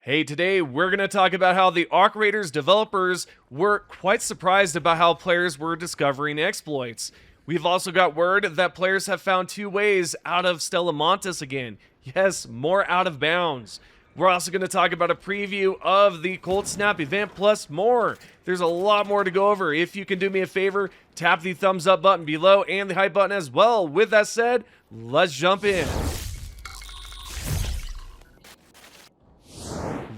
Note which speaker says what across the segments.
Speaker 1: Hey, today we're going to talk about how the Arc Raiders developers were quite surprised about how players were discovering exploits. We've also got word that players have found two ways out of Stella Montis again. Yes, more out of bounds. We're also going to talk about a preview of the Cold Snap event plus more. There's a lot more to go over. If you can do me a favor, tap the thumbs up button below and the hype button as well. With that said, let's jump in.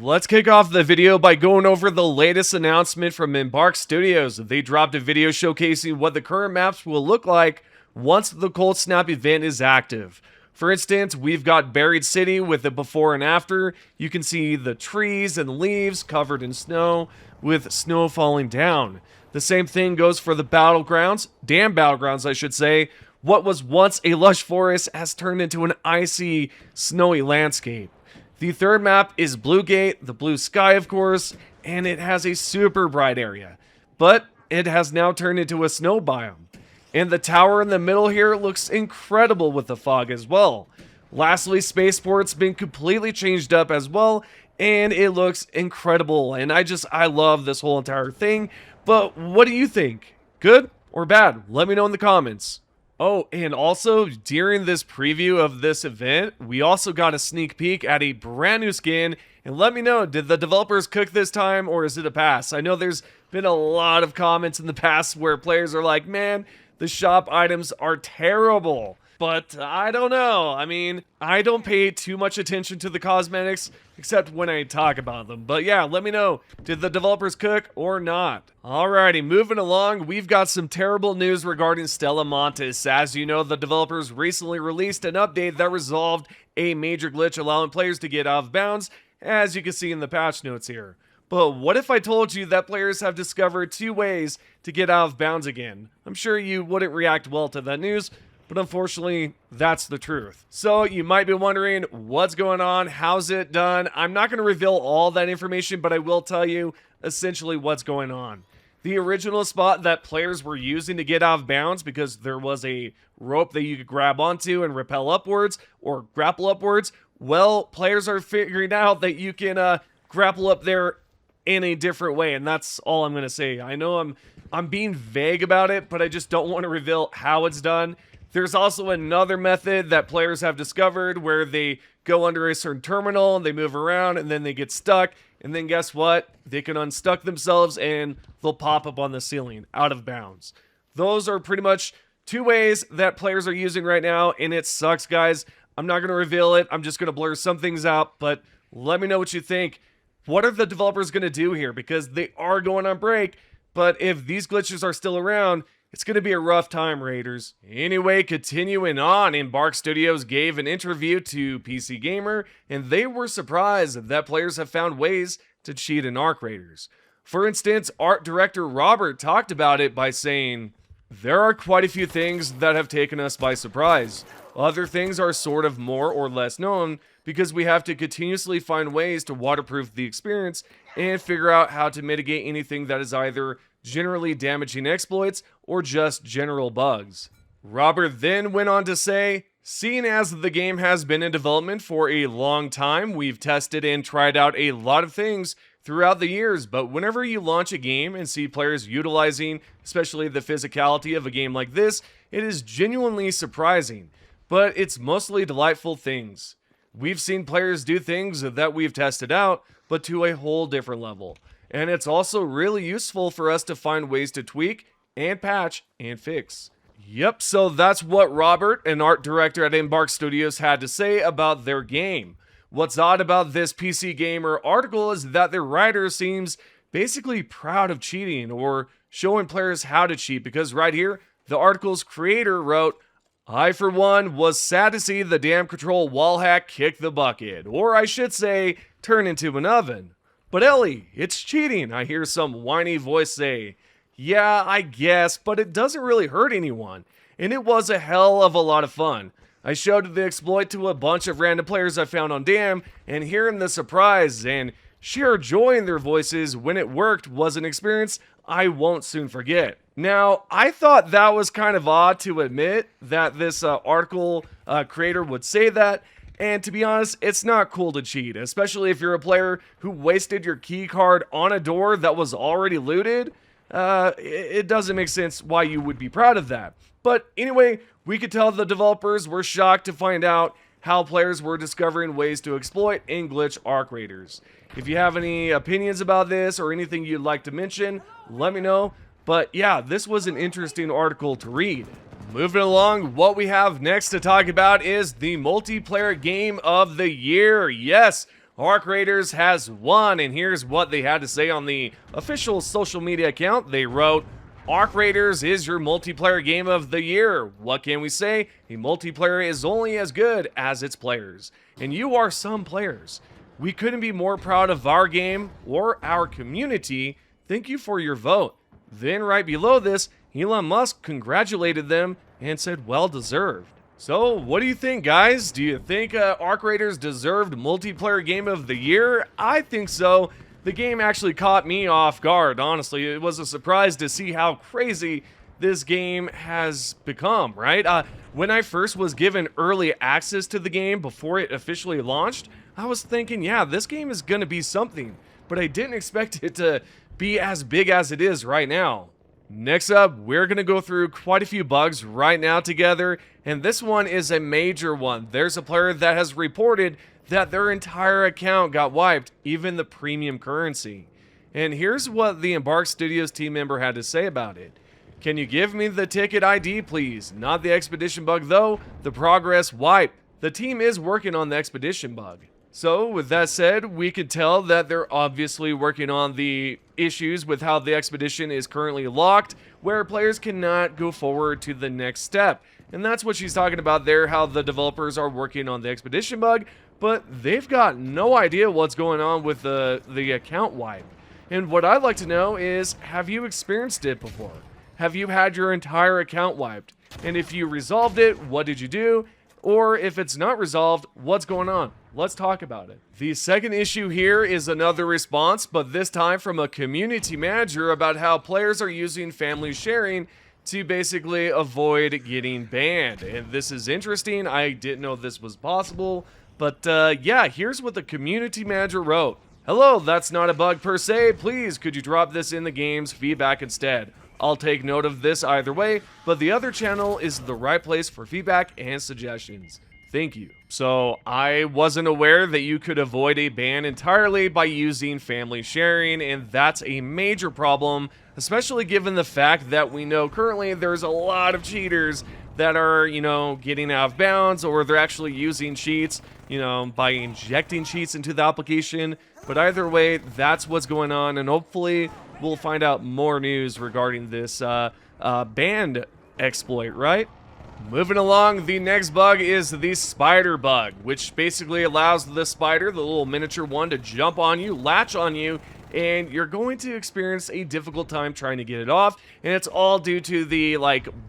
Speaker 1: Let's kick off the video by going over the latest announcement from Embark Studios. They dropped a video showcasing what the current maps will look like once the Cold Snap event is active. For instance, we've got Buried City with the before and after. You can see the trees and leaves covered in snow with snow falling down. The same thing goes for the battlegrounds, dam battlegrounds I should say. What was once a lush forest has turned into an icy, snowy landscape. The third map is Blue Gate, the blue sky of course, and it has a super bright area. But it has now turned into a snow biome. And the tower in the middle here looks incredible with the fog as well. Lastly, Spaceport's been completely changed up as well, and it looks incredible. And I love this whole entire thing. But what do you think? Good or bad? Let me know in the comments. Oh, and also, during this preview of this event, we also got a sneak peek at a brand new skin. And let me know, did the developers cook this time or is it a pass? I know there's been a lot of comments in the past where players are like, man, the shop items are terrible. But I don't know. I mean, I don't pay too much attention to the cosmetics except when I talk about them. But yeah, let me know. Did the developers cook or not? Alrighty, moving along, we've got some terrible news regarding Stella Montis. As you know, the developers recently released an update that resolved a major glitch allowing players to get out of bounds, as you can see in the patch notes here. But what if I told you that players have discovered two ways to get out of bounds again? I'm sure you wouldn't react well to that news, but unfortunately, that's the truth. So you might be wondering, what's going on? How's it done? I'm not going to reveal all that information, but I will tell you essentially what's going on. The original spot that players were using to get out of bounds, because there was a rope that you could grab onto and rappel upwards or grapple upwards, well, players are figuring out that you can grapple up there in a different way, and that's all I'm going to say. I know I'm being vague about it, but I just don't want to reveal how it's done. There's also another method that players have discovered where they go under a certain terminal and they move around and then they get stuck. And then guess what? They can unstuck themselves and they'll pop up on the ceiling out of bounds. Those are pretty much two ways that players are using right now, and it sucks, guys. I'm not going to reveal it. I'm just going to blur some things out, but let me know what you think. What are the developers going to do here? Because they are going on break, but if these glitches are still around, it's going to be a rough time, Raiders. Anyway, continuing on, Embark Studios gave an interview to PC Gamer, and they were surprised that players have found ways to cheat in Arc Raiders. For instance, art director Robert talked about it by saying, "There are quite a few things that have taken us by surprise. Other things are sort of more or less known because we have to continuously find ways to waterproof the experience and figure out how to mitigate anything that is either generally damaging exploits or just general bugs." Robert then went on to say, "Seeing as the game has been in development for a long time, we've tested and tried out a lot of things throughout the years, but whenever you launch a game and see players utilizing, especially the physicality of a game like this, it is genuinely surprising, but it's mostly delightful things. We've seen players do things that we've tested out, but to a whole different level. And it's also really useful for us to find ways to tweak and patch and fix." Yep, so that's what Robert, an art director at Embark Studios, had to say about their game. What's odd about this PC Gamer article is that their writer seems basically proud of cheating or showing players how to cheat, because right here, the article's creator wrote, "I, for one, was sad to see the damn control wall hack kick the bucket, or I should say, turn into an oven. But Ellie, it's cheating," I hear some whiny voice say. Yeah, I guess, but it doesn't really hurt anyone. And it was a hell of a lot of fun. I showed the exploit to a bunch of random players I found on Dam, and hearing the surprise and sheer joy in their voices when it worked was an experience I won't soon forget. Now, I thought that was kind of odd to admit that this article creator would say that, And to be honest, it's not cool to cheat, especially if you're a player who wasted your key card on a door that was already looted. It doesn't make sense why you would be proud of that. But anyway, we could tell the developers were shocked to find out how players were discovering ways to exploit and glitch arc raiders. If you have any opinions about this or anything you'd like to mention, let me know. But yeah, this was an interesting article to read. Moving along, what we have next to talk about is the multiplayer game of the year. Yes, Arc Raiders has won, and here's what they had to say on the official social media account. They wrote, Arc Raiders is your multiplayer game of the year. What can we say? A multiplayer is only as good as its players. And you are some players. We couldn't be more proud of our game or our community. Thank you for your vote. Then right below this, Elon Musk congratulated them and said well deserved. So what do you think, guys? Do you think Arc Raiders deserved multiplayer game of the year? I think so. The game actually caught me off guard, honestly. It was a surprise to see how crazy this game has become, right? When I first was given early access to the game before it officially launched, I was thinking, yeah, this game is gonna be something, but I didn't expect it to be as big as it is right now. Next up, we're gonna go through quite a few bugs right now together, and this one is a major one. There's a player that has reported that their entire account got wiped, even the premium currency. And here's what the Embark Studios team member had to say about it. Can you give me the ticket ID, please? Not the expedition bug though, the progress wipe. The team is working on the expedition bug. So with that said, we could tell that they're obviously working on the issues with how the expedition is currently locked, where players cannot go forward to the next step. And that's what she's talking about there, how the developers are working on the expedition bug, but they've got no idea what's going on with the account wipe. And what I'd like to know is, have you experienced it before? Have you had your entire account wiped? And if you resolved it, what did you do? Or if it's not resolved, what's going on? Let's talk about it. The second issue here is another response, but this time from a community manager about how players are using family sharing to basically avoid getting banned. And this is interesting. I didn't know this was possible. But yeah, here's what the community manager wrote. Hello, that's not a bug per se. Please, could you drop this in the game's feedback instead? I'll take note of this either way, but the other channel is the right place for feedback and suggestions. Thank you. So I wasn't aware that you could avoid a ban entirely by using family sharing, and that's a major problem, especially given the fact that we know currently there's a lot of cheaters that are, getting out of bounds, or they're actually using cheats, by injecting cheats into the application. But either way, that's what's going on, and hopefully we'll find out more news regarding this banned exploit, right? Moving along, the next bug is the spider bug, which basically allows the spider, the little miniature one, to jump on you, latch on you, and you're going to experience a difficult time trying to get it off, and it's all due to the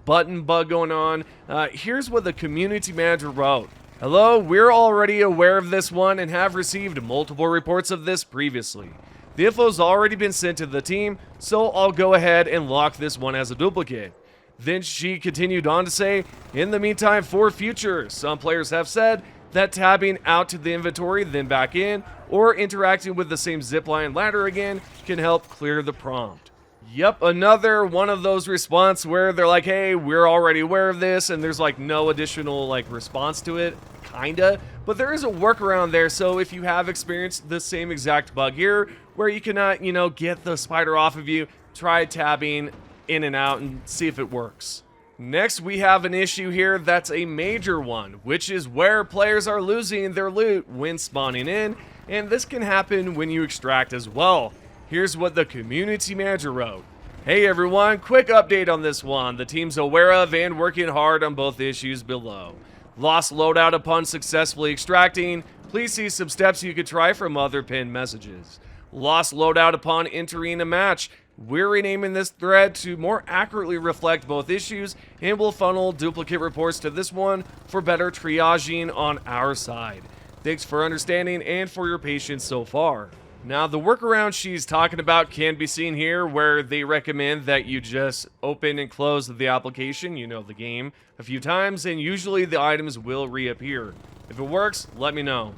Speaker 1: button bug going on. Here's what the community manager wrote. Hello, we're already aware of this one and have received multiple reports of this previously. The info's already been sent to the team, so I'll go ahead and lock this one as a duplicate. Then she continued on to say, in the meantime, for future, some players have said that tabbing out to the inventory, then back in, or interacting with the same zipline ladder again can help clear the prompt. Yep, another one of those response where they're like, hey, we're already aware of this, and there's no additional response to it, kinda. But there is a workaround there, so if you have experienced the same exact bug here, where you cannot, get the spider off of you, try tabbing in and out and see if it works. Next, we have an issue here that's a major one, which is where players are losing their loot when spawning in, and this can happen when you extract as well. Here's what the community manager wrote. Hey everyone, quick update on this one. The team's aware of and working hard on both issues below. Lost loadout upon successfully extracting. Please see some steps you could try from other pinned messages. Lost loadout upon entering a match. We're renaming this thread to more accurately reflect both issues and will funnel duplicate reports to this one for better triaging on our side. Thanks for understanding and for your patience so far. Now, the workaround she's talking about can be seen here, where they recommend that you just open and close the application, the game, a few times, and usually the items will reappear. If it works, let me know.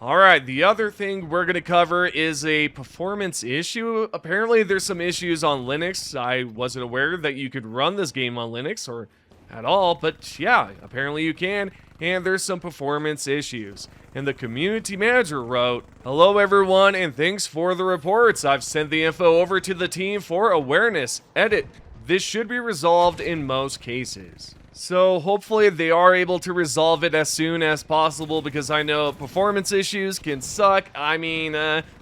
Speaker 1: Alright, the other thing we're going to cover is a performance issue. Apparently there's some issues on Linux. I wasn't aware that you could run this game on Linux or at all, but yeah, apparently you can, and there's some performance issues. And the community manager wrote, "Hello everyone, and thanks for the reports. I've sent the info over to the team for awareness. Edit. This should be resolved in most cases." So hopefully they are able to resolve it as soon as possible, because I know performance issues can suck. I mean,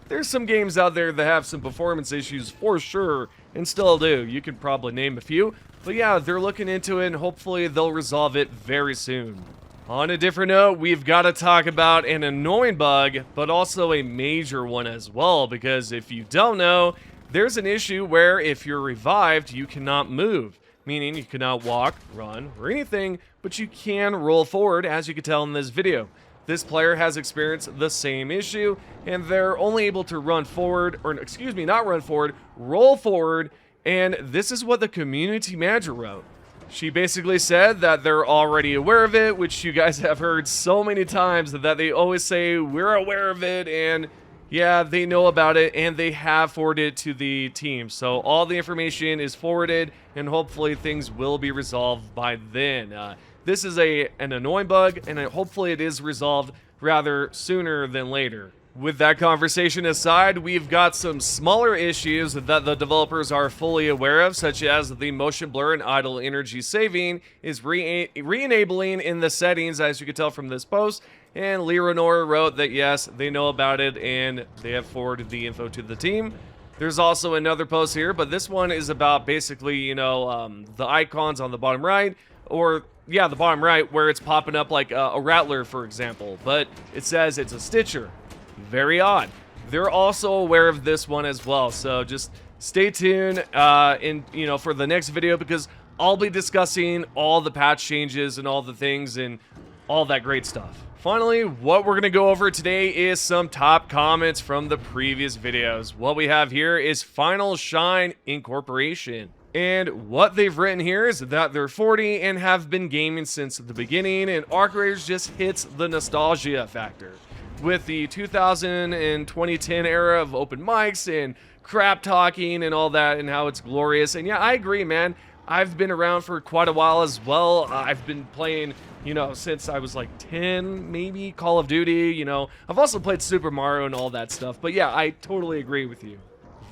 Speaker 1: there's some games out there that have some performance issues for sure, and still do. You could probably name a few. But yeah, they're looking into it, and hopefully they'll resolve it very soon. On a different note, we've got to talk about an annoying bug, but also a major one as well, because if you don't know, there's an issue where if you're revived, you cannot move. Meaning you cannot walk, run, or anything, but you can roll forward, as you can tell in this video. This player has experienced the same issue, and they're only able to run forward, or excuse me, not run forward, roll forward, and this is what the community manager wrote. She basically said that they're already aware of it, which you guys have heard so many times that they always say, we're aware of it, and yeah, they know about it, and they have forwarded it to the team. So all the information is forwarded, and hopefully things will be resolved by then. This is an annoying bug, and hopefully it is resolved rather sooner than later. With that conversation aside, we've got some smaller issues that the developers are fully aware of, such as the motion blur and idle energy saving is re-enabling in the settings, as you can tell from this post. And Leonor wrote that yes, they know about it and they have forwarded the info to the team. There's also another post here, but this one is about basically, you know, the icons on the bottom right, or yeah, the bottom right, where it's popping up like a rattler, for example, but it says it's a stitcher. Very odd. They're also aware of this one as well, so just stay tuned for the next video, because I'll be discussing all the patch changes and all the things and all that great stuff. Finally, what we're going to go over today is some top comments from the previous videos. What we have here is Final Shine Incorporation. And what they've written here is that they're 40 and have been gaming since the beginning, and Arc Raiders just hits the nostalgia factor. With the 2000 and 2010 era of open mics and crap talking and all that and how it's glorious. And yeah, I agree, man. I've been around for quite a while as well. I've been playing, you know, since I was like 10, maybe, Call of Duty, you know. I've also played Super Mario and all that stuff. But yeah, I totally agree with you.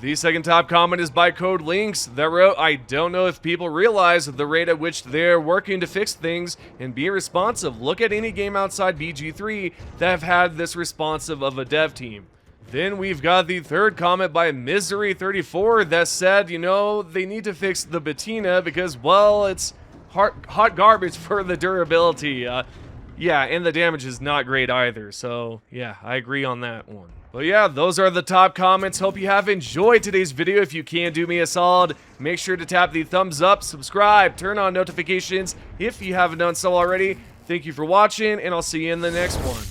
Speaker 1: The second top comment is by Code Links that wrote, "I don't know if people realize the rate at which they're working to fix things and be responsive. Look at any game outside BG3 that have had this responsive of a dev team." Then we've got the third comment by Misery34 that said, you know, they need to fix the patina because, well, it's hot garbage for the durability. Yeah, and the damage is not great either. So, yeah, I agree on that one. But yeah, those are the top comments. Hope you have enjoyed today's video. If you can, do me a solid. Make sure to tap the thumbs up, subscribe, turn on notifications if you haven't done so already. Thank you for watching, and I'll see you in the next one.